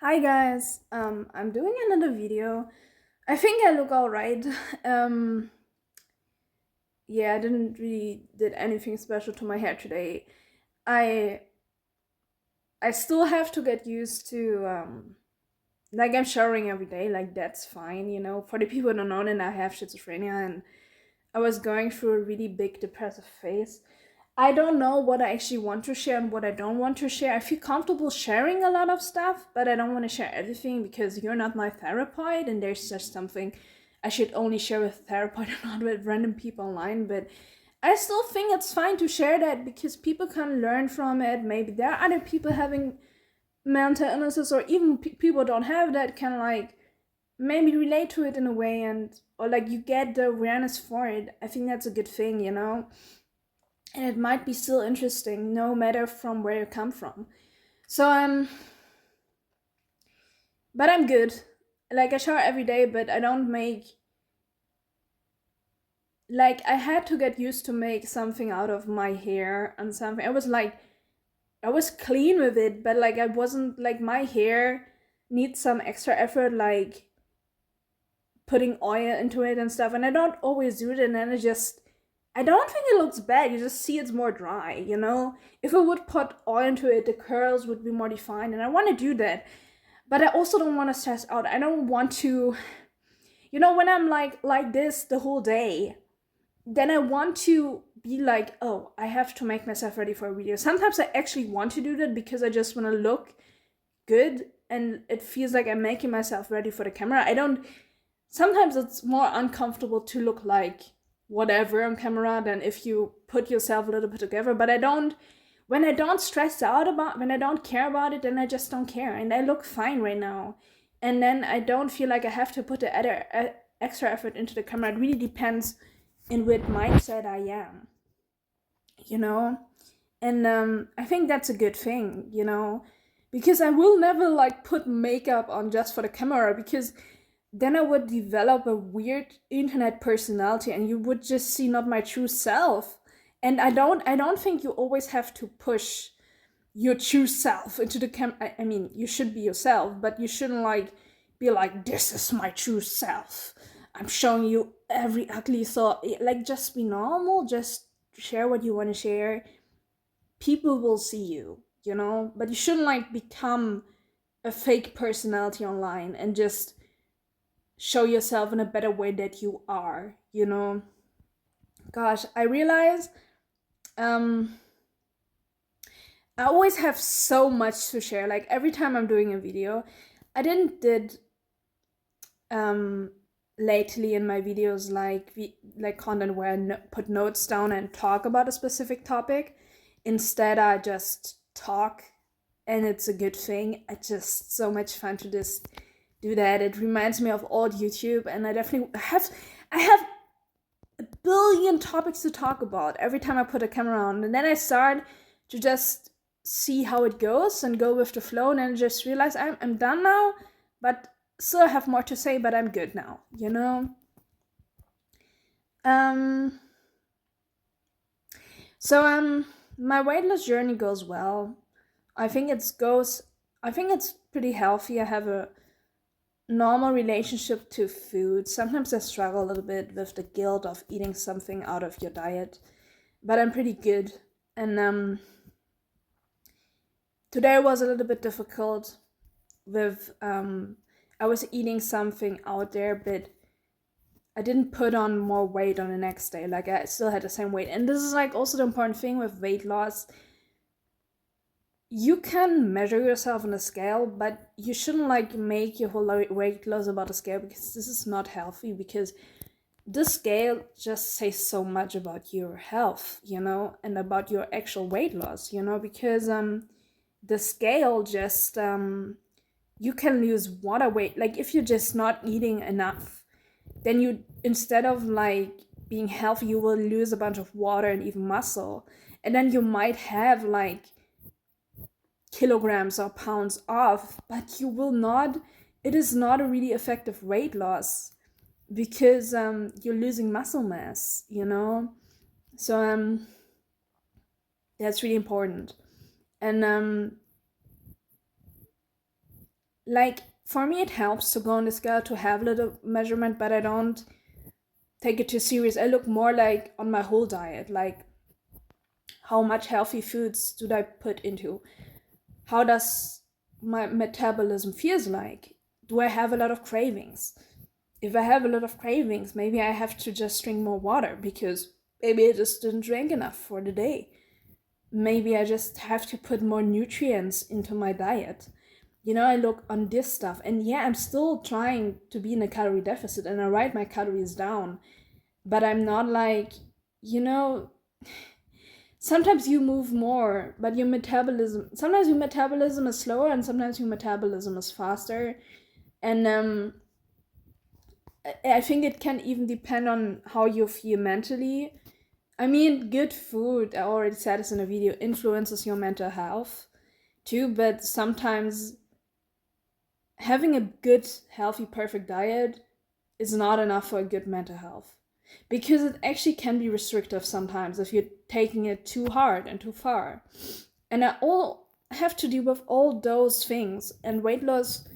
Hi guys, I'm doing another video. I think I look alright. Um, yeah, I didn't really did anything special to my hair today. I I still have to get used to like I'm showering every day, like that's fine, you know. For the people who don't know, then I have schizophrenia and I was going through a really big depressive phase. I don't know what I actually want to share and what I don't want to share. I feel comfortable sharing a lot of stuff, but I don't want to share everything because you're not my therapist and there's just something I should only share with a therapist and not with random people online. But I still think it's fine to share that because people can learn from it. Maybe there are other people having mental illnesses or even people don't have that can like maybe relate to it in a way and or like you get the awareness for it. I think that's a good thing, you know, and it might be still interesting no matter from where you come from. So but I'm good. Like I shower every day, but I don't make like I had to get used to make something out of my hair and something. I was like I was clean with it, but like I wasn't like my hair needs some extra effort, like putting oil into it and stuff, and I don't always do it, and then I don't think it looks bad. You just see it's more dry, you know? If I would put oil into it, the curls would be more defined, and I want to do that. But I also don't want to stress out. I don't want to, you know, when I'm like this the whole day, then I want to be like, oh, I have to make myself ready for a video. Sometimes I actually want to do that because I just want to look good and it feels like I'm making myself ready for the camera. I don't Sometimes it's more uncomfortable to look like whatever on camera than if you put yourself a little bit together. But I don't, when I don't stress out about, when I don't care about it, then I just don't care. And I look fine right now. And then I don't feel like I have to put the other extra effort into the camera. It really depends in what mindset I am, you know? And I think that's a good thing, you know? Because I will never like put makeup on just for the camera because then I would develop a weird internet personality and you would just see not my true self. And I don't think you always have to push your true self into the I mean, you should be yourself, but you shouldn't like be like this is my true self. I'm showing you every ugly thought. Like just be normal, just share what you want to share. People will see you, you know, but you shouldn't like become a fake personality online and just show yourself in a better way that you are, you know. Gosh, I realize um I always have so much to share. Like every time I'm doing a video, I didn't did um lately in my videos like content where put notes down and talk about a specific topic. Instead I just talk, and it's a good thing. It's just so much fun to just do that. It reminds me of old YouTube, and I have a billion topics to talk about every time I put a camera on. And then I start to just see how it goes and go with the flow. And then I just realize I'm done now, but still have more to say, but I'm good now, you know? Um, so my weight loss journey goes well. I think it goes, I think it's pretty healthy. I have a normal relationship to food. Sometimes I struggle a little bit with the guilt of eating something out of your diet, but I'm pretty good. And today was a little bit difficult with I was eating something out there, but I didn't put on more weight on the next day. Like I still had the same weight. And this is like also the important thing with weight loss. You can measure yourself on a scale, but you shouldn't like make your whole weight loss about a scale because this is not healthy, because the scale just says so much about your health, you know, and about your actual weight loss, you know, because the scale just you can lose water weight. Like if you're just not eating enough, then you, instead of like being healthy, you will lose a bunch of water and even muscle, and then you might have like kilograms or pounds off, but you will not, it is not a really effective weight loss because you're losing muscle mass, you know. So that's really important. And like for me it helps to go on the scale to have a little measurement, but I don't take it too serious. I look more like on my whole diet, like how much healthy foods do I put into? How does my metabolism feels like? Do I have a lot of cravings? If I have a lot of cravings, maybe I have to just drink more water because maybe I just didn't drink enough for the day. Maybe I just have to put more nutrients into my diet. I look on this stuff, and yeah, I'm still trying to be in a calorie deficit and I write my calories down, but I'm not like, you know, sometimes you move more, but sometimes your metabolism is slower and sometimes your metabolism is faster. And I think it can even depend on how you feel mentally. I mean, good food, I already said this in a video, influences your mental health too, but sometimes having a good, healthy, perfect diet is not enough for a good mental health. Because it actually can be restrictive sometimes if you're taking it too hard and too far. And I all have to deal with all those things, and weight loss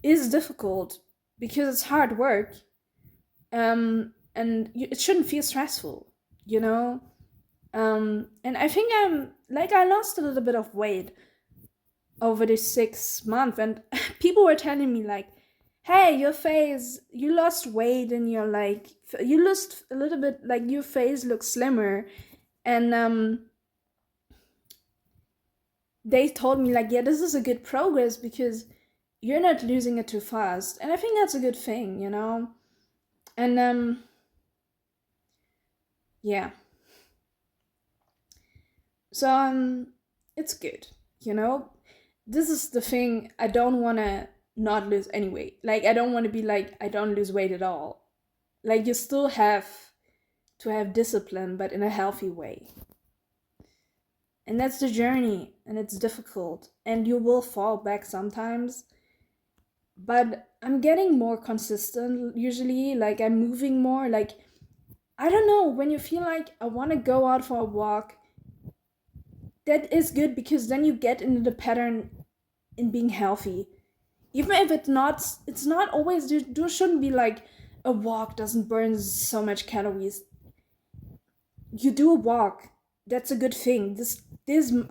is difficult because it's hard work. And it shouldn't feel stressful, you know? And I think I lost a little bit of weight over the 6 months, and people were telling me like, hey, you lost weight and you're like, you lost a little bit, like your face looks slimmer. And they told me like, yeah, this is a good progress because you're not losing it too fast. And I think that's a good thing, And yeah. So it's good, This is the thing, I don't want to not lose any weight. Like I don't want to be like I don't lose weight at all. Like you still have to have discipline, but in a healthy way. And that's the journey, and it's difficult, and you will fall back sometimes. But I'm getting more consistent usually, like I'm moving more, like I don't know, when you feel like I want to go out for a walk, that is good because then you get into the pattern in being healthy. Even if it's not always, there shouldn't be like a walk doesn't burn so much calories. You do a walk, that's a good thing. This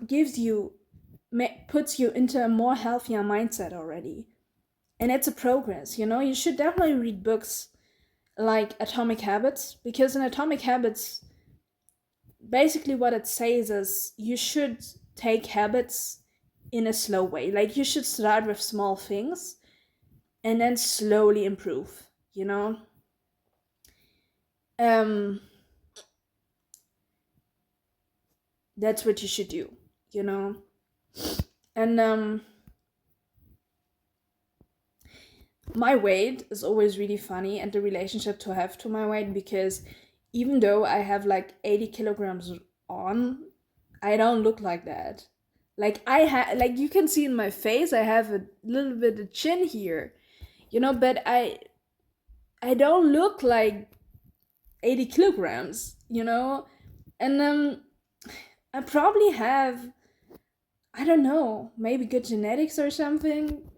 gives you, puts you into a more healthier mindset already, and it's a progress. You should definitely read books like Atomic Habits, because in Atomic Habits, basically what it says is you should take habits in a slow way. Like you should start with small things and then slowly improve, that's what you should do, and my weight is always really funny, and the relationship to have to my weight, because even though I have like 80 kilograms on, I don't look like that. Like like you can see in my face, I have a little bit of chin here, but I don't look like 80 kilograms, and I probably have, I don't know, maybe good genetics or something.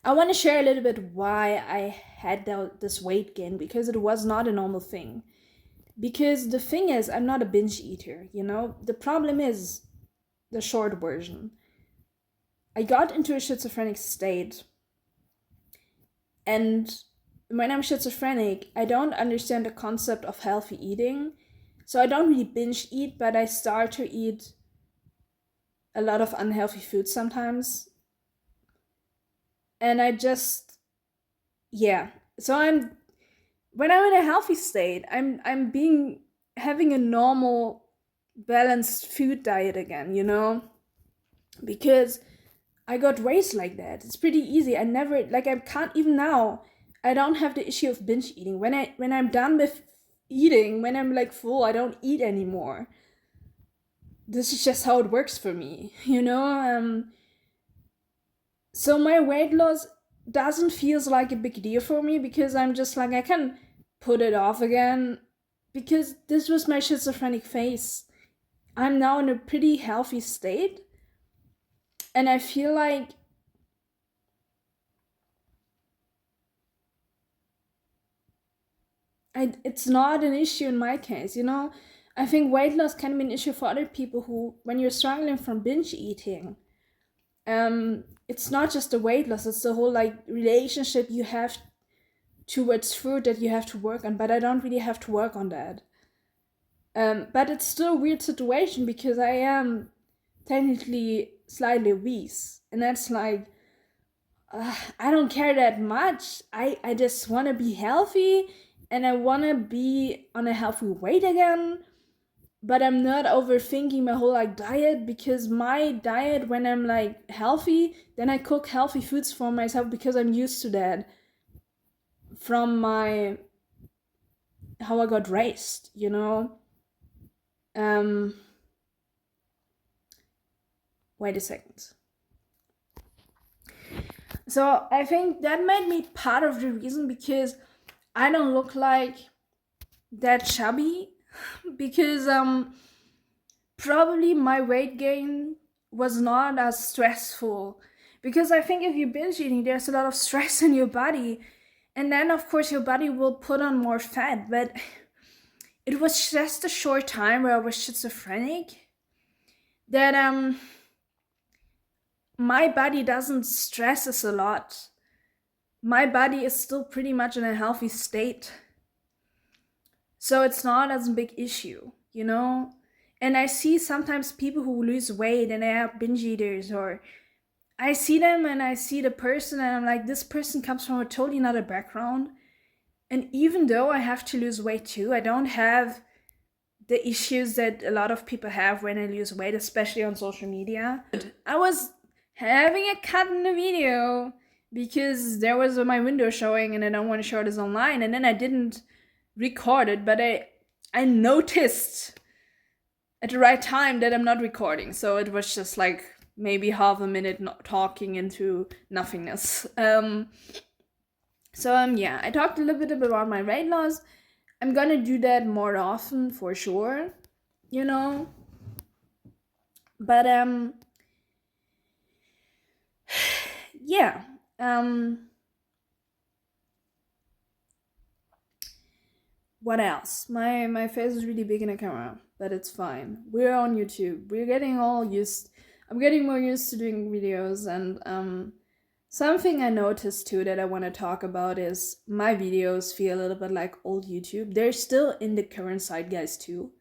I want to share a little bit why I had this weight gain, because it was not a normal thing. Because the thing is, I'm not a binge eater, The problem is the short version. I got into a schizophrenic state, and when I'm schizophrenic, I don't understand the concept of healthy eating. So I don't really binge eat, but I start to eat a lot of unhealthy food sometimes. And I just, yeah. So when I'm in a healthy state, I'm having a normal balanced food diet again, Because I got raised like that. It's pretty easy. I never, like, I can't, even now, I don't have the issue of binge eating. When I'm done with eating, when I'm like full, I don't eat anymore. This is just how it works for me, So my weight loss doesn't feel like a big deal for me, because I'm just like, I can put it off again, because this was my schizophrenic phase. I'm now in a pretty healthy state, And I feel like it's not an issue in my case, you know? I think weight loss can be an issue for other people who, when you're struggling from binge eating, it's not just the weight loss, it's the whole like relationship you have towards food that you have to work on. But I don't really have to work on that. But it's still a weird situation because I am technically slightly obese. And that's like, I don't care that much. I just want to be healthy and I want to be on a healthy weight again. But I'm not overthinking my whole like diet, because my diet, when I'm like healthy, then I cook healthy foods for myself because I'm used to that from my how I got raised, you know? Um Wait a second. So I think that made me part of the reason because I don't look like that chubby because probably my weight gain was not as stressful, because I think if you're binge eating there's a lot of stress in your body, and then of course your body will put on more fat. But it was just a short time where I was schizophrenic that my body doesn't stress us a lot. My body is still pretty much in a healthy state, so it's not as a big issue, you know? And I see sometimes people who lose weight and they have binge eaters, or I see them and I see the person and I'm like, this person comes from a totally another background. And even though I have to lose weight too, I don't have the issues that a lot of people have when they lose weight, especially on social media. I was having a cut in the video because there was my window showing and I don't want to show this online, and then I didn't record it, but I noticed at the right time that I'm not recording, so it was just like maybe half a minute not talking into nothingness. Yeah, I talked a little bit about my weight loss. I'm gonna do that more often for sure, you know. But yeah. What else? My face is really big in the camera, but it's fine. We're on YouTube. We're getting all used. I'm getting more used to doing videos, and something I noticed too that I want to talk about is my videos feel a little bit like old YouTube. They're still in the current zeitgeist too,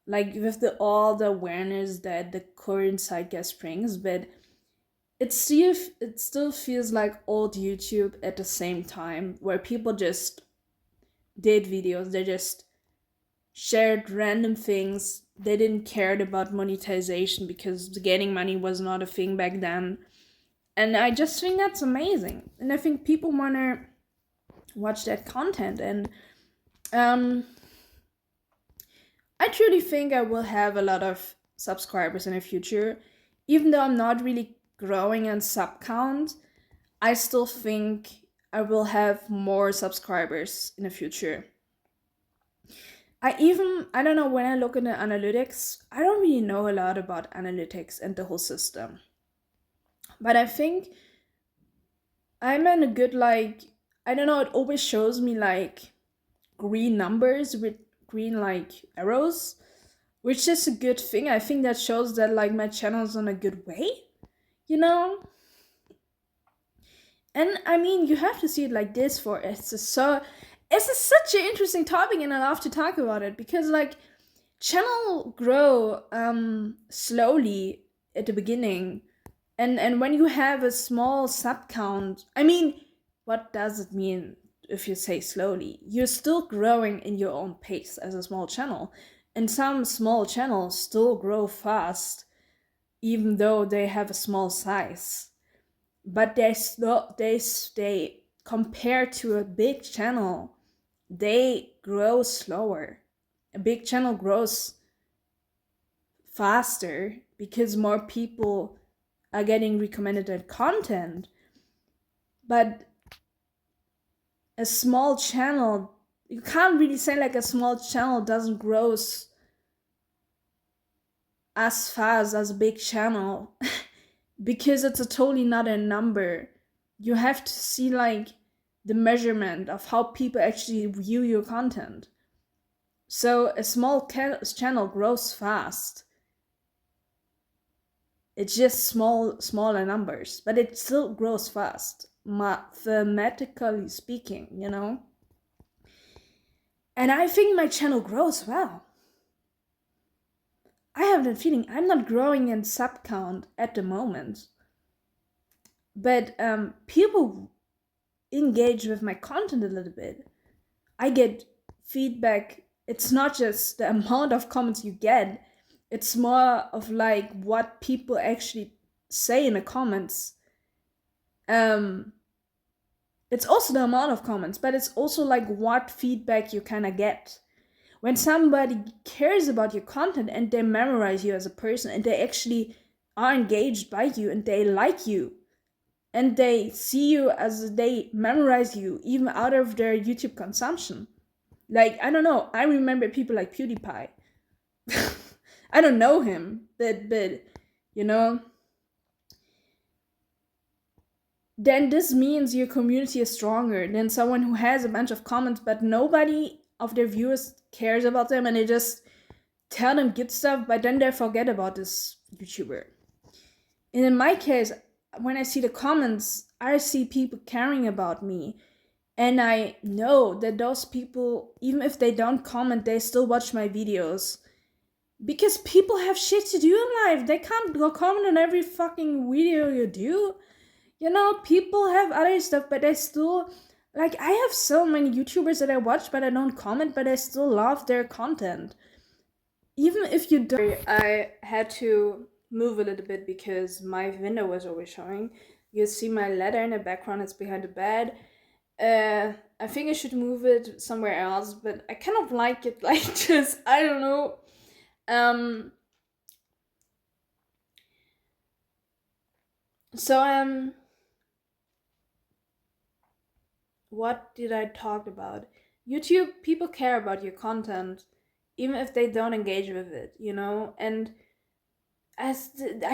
like with all the awareness that the current zeitgeist brings, but it still feels like old YouTube at the same time, where people just did videos. They just shared random things. They didn't care about monetization because getting money was not a thing back then. And I just think that's amazing. And I think people want to watch that content. And I truly think I will have a lot of subscribers in the future. Even though I'm not really growing in sub count, I still think I will have more subscribers in the future. I don't know, when I look at the analytics, I don't really know a lot about analytics and the whole system. But I think I'm in a good, like, I don't know, it always shows me like green numbers with green like arrows, which is a good thing. I think that shows that like my channel's on a good way, you know? And I mean, you have to see it like this for such an interesting topic, and I love to talk about it because like channel grow slowly at the beginning, and when you have a small sub count, I mean, what does it mean if you say slowly? You're still growing in your own pace as a small channel, and some small channels still grow fast even though they have a small size, but they stay compared to a big channel, they grow slower. A big channel grows faster because more people are getting recommended that content. But a small channel, you can't really say like a small channel doesn't grow as fast as a big channel because it's a totally not a number. You have to see like the measurement of how people actually view your content. So a small channel grows fast. It's just smaller numbers, but it still grows fast, mathematically speaking, you know? And I think my channel grows well. I have the feeling I'm not growing in sub count at the moment, but people engage with my content a little bit. I get feedback. It's not just the amount of comments you get, it's more of like what people actually say in the comments. It's also the amount of comments, but it's also like what feedback you kind of get. When somebody cares about your content and they memorize you as a person and they actually are engaged by you and they like you and they see you as they memorize you even out of their YouTube consumption. Like, I don't know, I remember people like PewDiePie. I don't know him, but you know, then this means your community is stronger than someone who has a bunch of comments but nobody of their viewers cares about them and they just tell them good stuff but then they forget about this YouTuber. And in my case, when I see the comments, I see people caring about me. And I know that those people, even if they don't comment, they still watch my videos. Because people have shit to do in life. They can't go comment on every fucking video you do. You know, people have other stuff, but they still. Like, I have so many YouTubers that I watch, but I don't comment, but I still love their content. Even if you don't. I had to move a little bit because my window was always showing. You see my ladder in the background, it's behind the bed. I think I should move it somewhere else, but I kind of like it like this. I don't know. Um. So what did I talk about? YouTube people care about your content, even if they don't engage with it. You know, and I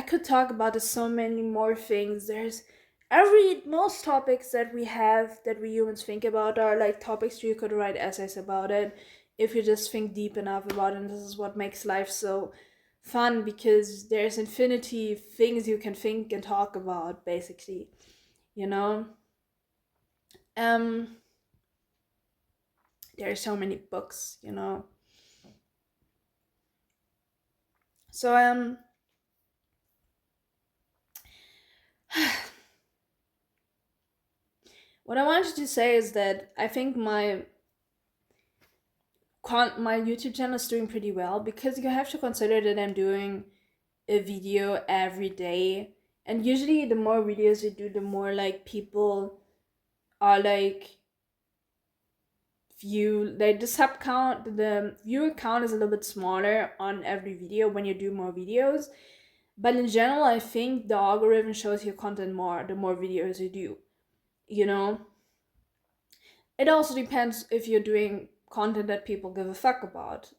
could talk about so many more things. There's most topics that we have that we humans think about are like topics you could write essays about it if you just think deep enough about it. And this is what makes life so fun because there's infinity things you can think and talk about basically, you know. Um there are so many books, you know. So what I wanted to say is that I think my YouTube channel is doing pretty well because you have to consider that I'm doing a video every day. And usually the more videos you do, the more like people are like view like the sub count, the viewer count is a little bit smaller on every video when you do more videos. But in general, I think the algorithm shows your content more the more videos you do. You know? It also depends if you're doing content that people give a fuck about.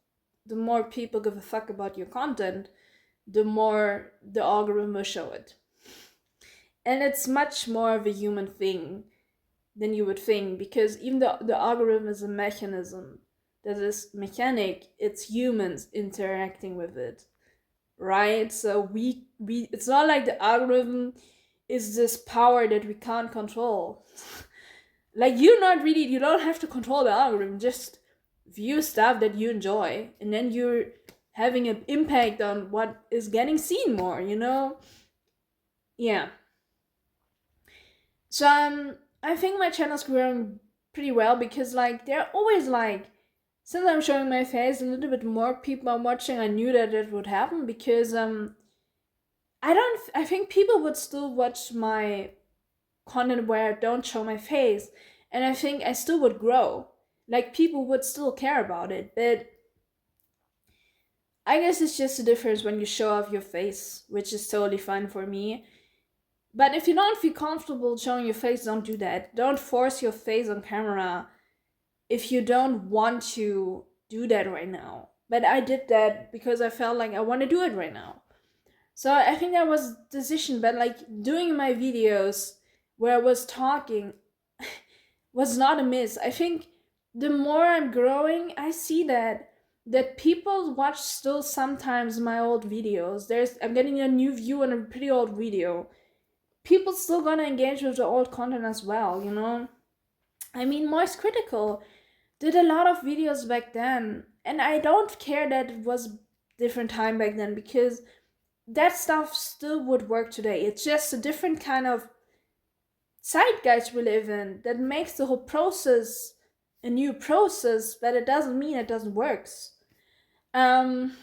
The more people give a fuck about your content, the more the algorithm will show it. And it's much more of a human thing than you would think because even the algorithm is a mechanism that is mechanic, it's humans interacting with it, right? So we it's not like the algorithm is this power that we can't control. Like you don't have to control the algorithm, just view stuff that you enjoy and then you're having an impact on what is getting seen more, you know. Yeah. So I think my channel's growing pretty well because like they're always like since I'm showing my face a little bit more people are watching. I knew that it would happen because I think people would still watch my content where I don't show my face, and I think I still would grow. Like people would still care about it, but I guess it's just a difference when you show off your face, which is totally fine for me. But if you don't feel comfortable showing your face, don't do that. Don't force your face on camera if you don't want to do that right now. But I did that because I felt like I want to do it right now. So I think that was decision, but like doing my videos where I was talking was not a miss. I think the more I'm growing, I see that people watch still sometimes my old videos. I'm getting a new view on a pretty old video. People still gonna engage with the old content as well, you know? I mean, Moist Critical did a lot of videos back then, and I don't care that it was different time back then because that stuff still would work today. It's just a different kind of zeitgeist we live in that makes the whole process a new process, but it doesn't mean it doesn't work. Um,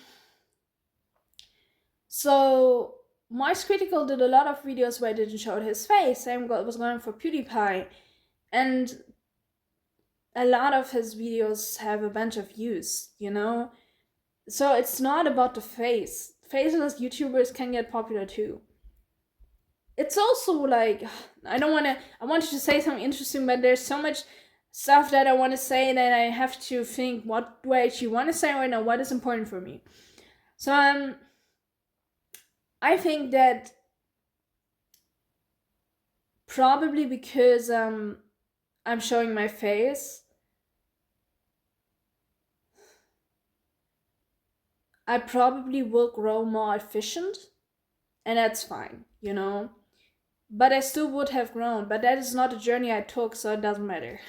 so Moist Critical did a lot of videos where I didn't show his face. Same was going for PewDiePie, and a lot of his videos have a bunch of views, you know? So it's not about the face. Faceless YouTubers can get popular too. It's also like I wanted to say something interesting, but there's so much stuff that I want to say that I have to think what do I actually want to say right now, what is important for me. So I think that probably because I'm showing my face, I probably will grow more efficient, and that's fine, you know? But I still would have grown, but that is not a journey I took, so it doesn't matter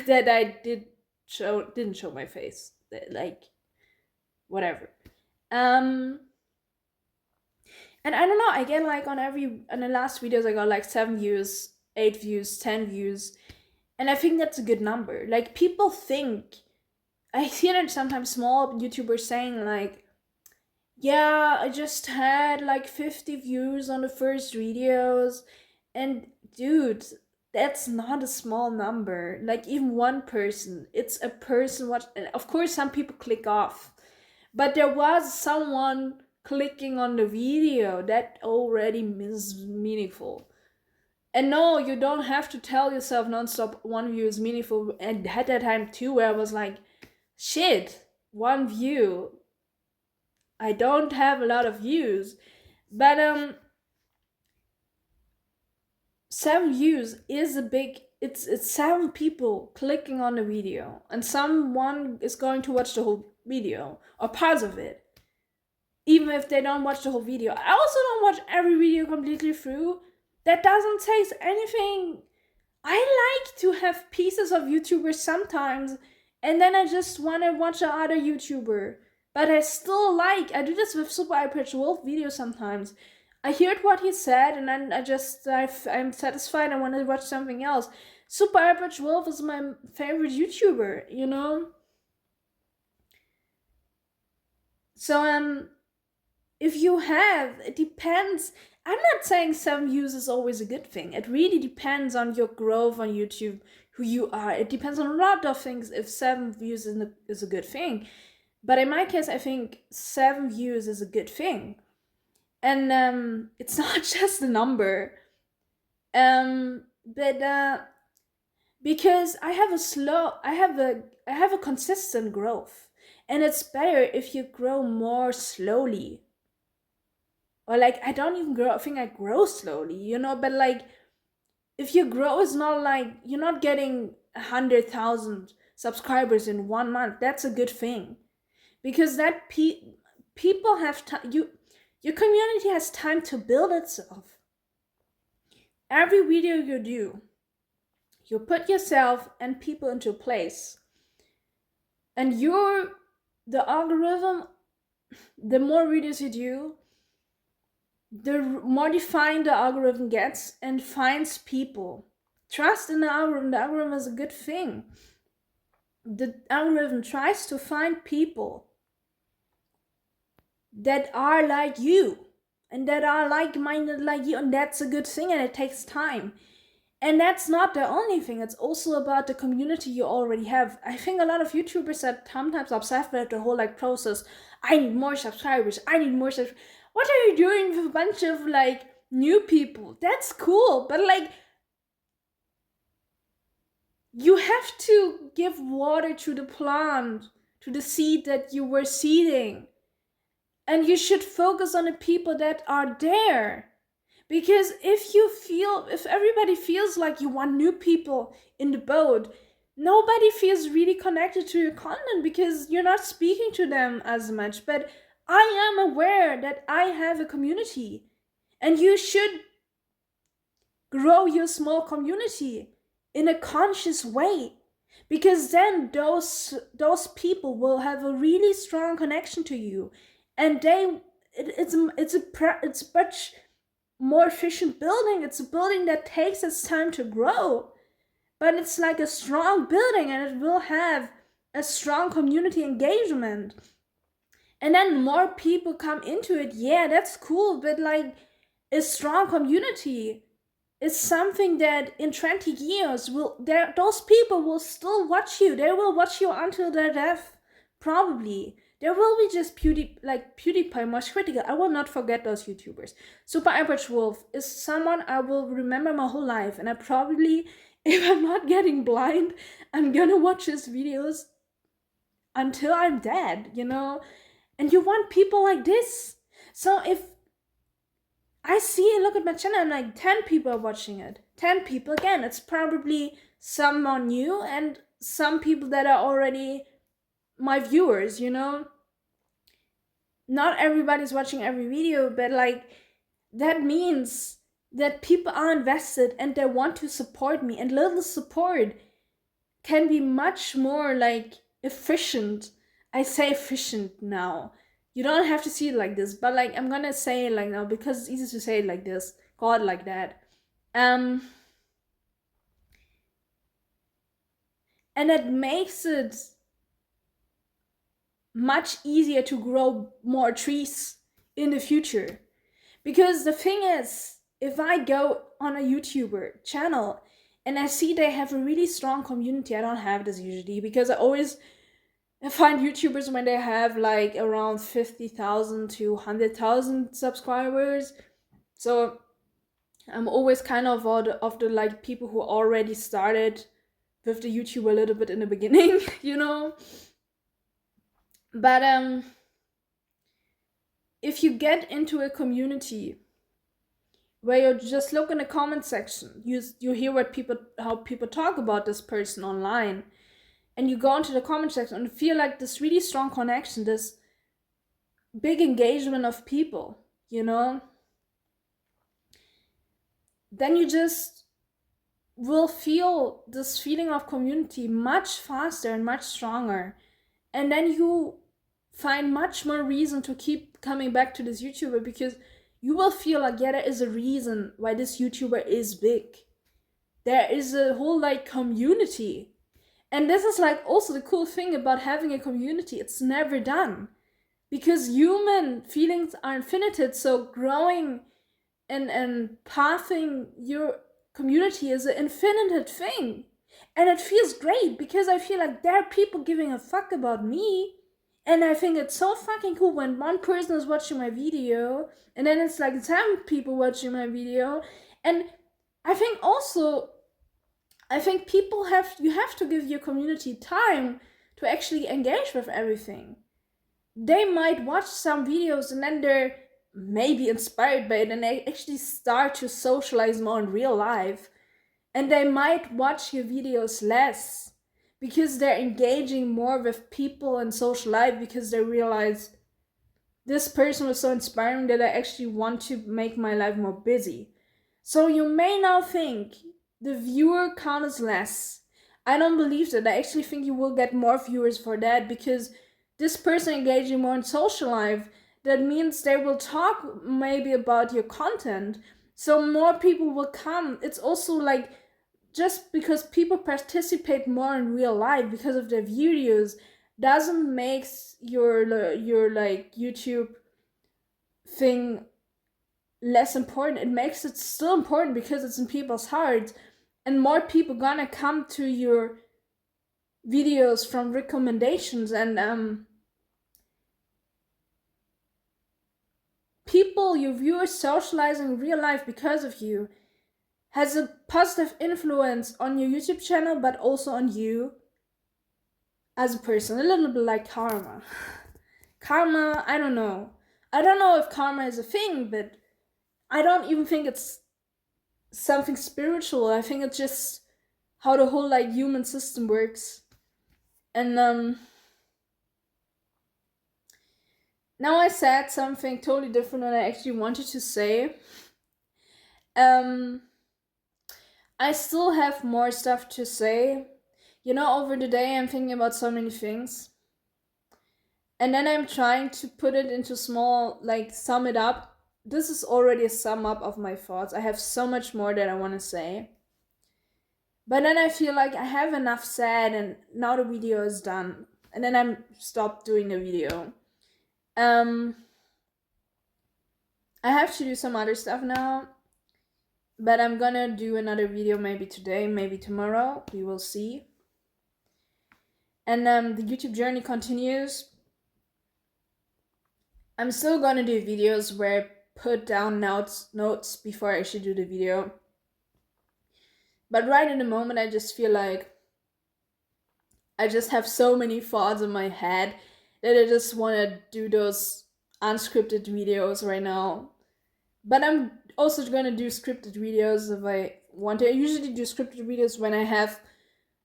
that I didn't show my face. Like whatever. Um and I don't know, I get like on the last videos I got like 7 views, 8 views, 10 views. And I think that's a good number. Like people think I hear it sometimes small YouTubers saying like, yeah, I just had like 50 views on the first videos. And dude, that's not a small number. Like even one person, it's a person watch. Of course, some people click off, but there was someone clicking on the video that already is meaningful. And no, you don't have to tell yourself nonstop one view is meaningful. And at that time too, where I was like, shit, one view. I don't have a lot of views, but 7 views is a big. It's 7 people clicking on the video, and someone is going to watch the whole video or parts of it, even if they don't watch the whole video. I also don't watch every video completely through. That doesn't say anything. I like to have pieces of YouTubers sometimes, and then I just want to watch another YouTuber. But I do this with Super Average Wolf videos sometimes. I heard what he said, and then I'm satisfied. I want to watch something else. Super Average Wolf is my favorite YouTuber, you know. So if you have, it depends. I'm not saying 7 views is always a good thing. It really depends on your growth on YouTube, who you are. It depends on a lot of things if 7 views is a good thing. But in my case, I think 7 views is a good thing. And it's not just a number. But because I have a consistent growth. And it's better if you grow more slowly, or like I don't even grow. I think I grow slowly, you know. But like, if you grow, it's not like you're not getting 100,000 subscribers in 1 month. That's a good thing, because people have time. Your community has time to build itself. Every video you do, you put yourself and people into place, and the algorithm. The more videos you do, the more defined the algorithm gets and finds people. Trust in the algorithm. The algorithm is a good thing. The algorithm tries to find people that are like you and that are like-minded like you, and that's a good thing, and it takes time. And that's not the only thing. It's also about the community you already have. I think a lot of YouTubers are sometimes obsessed with the whole like process. I need more subscribers. I need more subscribers. What are you doing with a bunch of like new people? That's cool, but like you have to give water to the plant, to the seed that you were seeding. and you should focus on the people that are there. Because if everybody feels like you want new people in the boat, nobody feels really connected to your content because you're not speaking to them as much. But I am aware that I have a community, and you should grow your small community in a conscious way, because then those people will have a really strong connection to you, and it's much more efficient building. It's a building that takes its time to grow, but it's like a strong building, and it will have a strong community engagement. And then more people come into it. Yeah, that's cool, but like a strong community is something that in 20 years those people will still watch you. They will watch you until their death, probably. There will be just PewDiePie, Much Critical. I will not forget those YouTubers. Super Average Wolf is someone I will remember my whole life, and I probably, if I'm not getting blind, I'm gonna watch his videos until I'm dead, you know? And you want people like this. So if I see, look at my channel, and like 10 people are watching it. 10 people, again, it's probably someone new and some people that are already my viewers, you know? Not everybody's watching every video, but like that means that people are invested and they want to support me, and little support can be much more like efficient. I say efficient now. You don't have to see it like this, but like I'm gonna say it like now because it's easy to say it like this. God, like that. And it makes it much easier to grow more trees in the future. Because the thing is, if I go on a YouTuber channel and I see they have a really strong community, I don't have this usually because I always find YouTubers when they have like around 50,000 to 100,000 subscribers. So I'm always kind of of the like people who already started with the YouTube a little bit in the beginning, you know. But if you get into a community where you just look in the comment section, you hear how people talk about this person online, and you go into the comment section and feel like this really strong connection, this big engagement of people, you know, then you just will feel this feeling of community much faster and much stronger. And then you find much more reason to keep coming back to this YouTuber, because you will feel like, yeah, there is a reason why this YouTuber is big. There is a whole like community. And this is like also the cool thing about having a community. It's never done, because human feelings are infinite. So growing and pathing your community is an infinite thing. And it feels great because I feel like there are people giving a fuck about me. And I think it's so fucking cool when one person is watching my video and then it's like 10 people watching my video. And I think also, you have to give your community time to actually engage with everything. They might watch some videos and then they're maybe inspired by it and they actually start to socialize more in real life. And they might watch your videos less because they're engaging more with people in social life, because they realize this person was so inspiring that I actually want to make my life more busy. So you may now think the viewer count is less. I don't believe that. I actually think you will get more viewers for that, because this person engaging more in social life, that means they will talk maybe about your content. So more people will come. It's also like, just because people participate more in real life because of their videos doesn't make your like YouTube thing less important. It makes it still important because it's in people's hearts, and more people gonna come to your videos from recommendations, and people, your viewers, socializing in real life because of you has a positive influence on your YouTube channel, but also on you as a person. A little bit like karma. Karma, I don't know. I don't know if karma is a thing, but I don't even think it's something spiritual. I think it's just how the whole like human system works. And now I said something totally different than I actually wanted to say. Um I still have more stuff to say. You know, over the day I'm thinking about so many things. And then I'm trying to put it into small, like, sum it up. This is already a sum up of my thoughts. I have so much more that I want to say. But then I feel like I have enough said and now the video is done. And then I'm stopped doing the video. Um I have to do some other stuff now. But I'm gonna do another video maybe today, maybe tomorrow. We will see. And the YouTube journey continues. I'm still gonna do videos where I put down notes before I actually do the video. But right in the moment, I just feel like I just have so many thoughts in my head that I just want to do those unscripted videos right now. But I'm also gonna do scripted videos if I want to. I usually do scripted videos when I have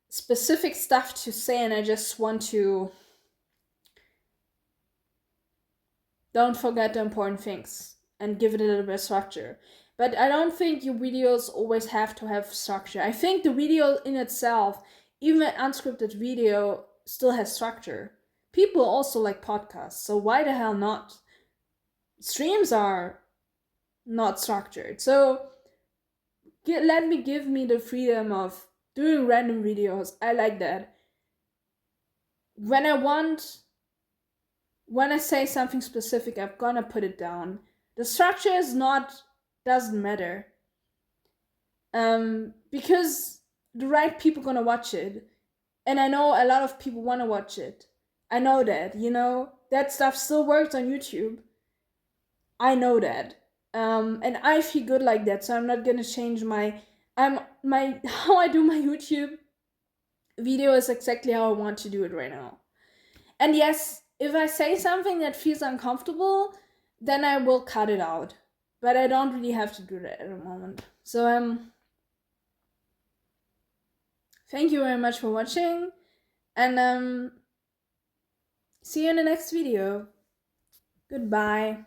specific stuff to say and I just want to don't forget the important things and give it a little bit of structure. But I don't think your videos always have to have structure. I think the video in itself, even an unscripted video, still has structure. People also like podcasts, so why the hell not? Streams are not structured. So let me give me the freedom of doing random videos. I like that. When I say something specific, I'm gonna put it down. The structure doesn't matter. Because the right people gonna watch it. And I know a lot of people wanna watch it. I know that, that stuff still works on YouTube. I know that. And I feel good like that, so I'm not gonna change my how I do my YouTube video is exactly how I want to do it right now. And yes, if I say something that feels uncomfortable, then I will cut it out. But I don't really have to do that at the moment. So thank you very much for watching, and see you in the next video. Goodbye.